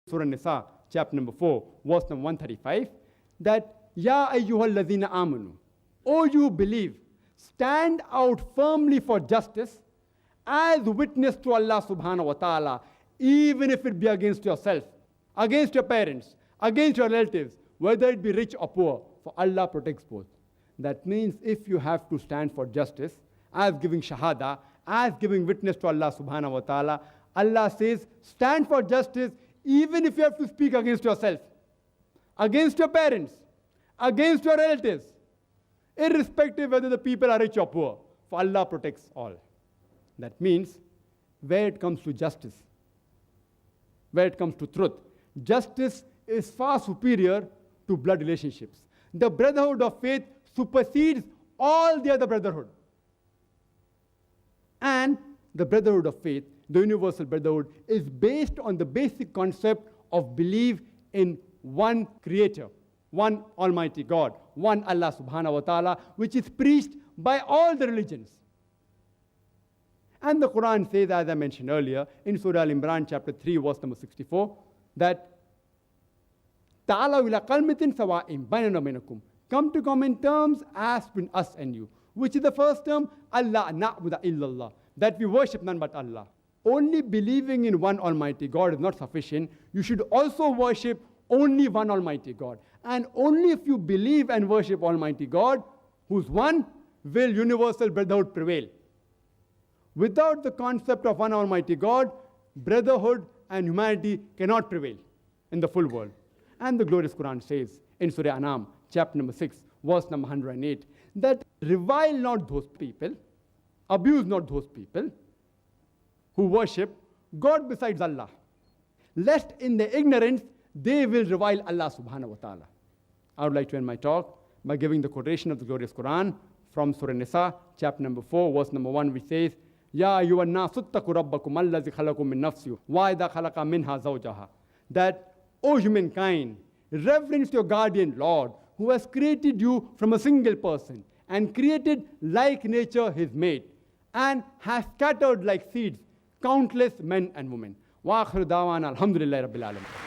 Surah Nisa, chapter number 4, verse number 135, that Ya ayyuhal ladhina amanu, O you believe, stand out firmly for justice as witness to Allah subhanahu wa ta'ala, even if it be against yourself, against your parents, against your relatives, whether it be rich or poor, for Allah protects both. That means if you have to stand for justice, as giving shahada, as giving witness to Allah subhanahu wa ta'ala, Allah says, stand for justice even if you have to speak against yourself, against your parents, against your relatives, irrespective whether the people are rich or poor, for Allah protects all. That means where it comes to justice, where it comes to truth, justice is far superior to blood relationships. The brotherhood of faith supersedes all the other brotherhood. And the brotherhood of faith, the universal brotherhood, is based on the basic concept of belief in one creator, one Almighty God, one Allah subhanahu wa ta'ala, which is preached by all the religions. And the Quran says, as I mentioned earlier, in Surah Al-Imran, chapter 3, verse number 64, that Ta'ala ila qalmitin sawa'im bainana bainakum. Come to common terms as between us and you. Which is the first term? Allah na'budu illallah. That we worship none but Allah. Only believing in one Almighty God is not sufficient. You should also worship only one Almighty God. And only if you believe and worship Almighty God, who's one, will universal brotherhood prevail. Without the concept of one Almighty God, brotherhood and humanity cannot prevail in the full world. And the glorious Quran says in Surah Anam, chapter number 6, verse number 108, that revile not those people, abuse not those people who worship God besides Allah, lest in their ignorance they will revile Allah subhanahu wa ta'ala. I would like to end my talk by giving the quotation of the glorious Quran from Surah Nisa, chapter number 4, verse number 1, which says, Ya ayyuhan nasu ttaqu rabbakum allazi khalaqakum min nafsin wa idha khalaqa minha zawjaha. That, O humankind, reverence your guardian Lord, who has created you from a single person and created like nature his mate, and has scattered like seeds countless men and women. Wa akhiru da'wana alhamdulillahi rabbil alamin.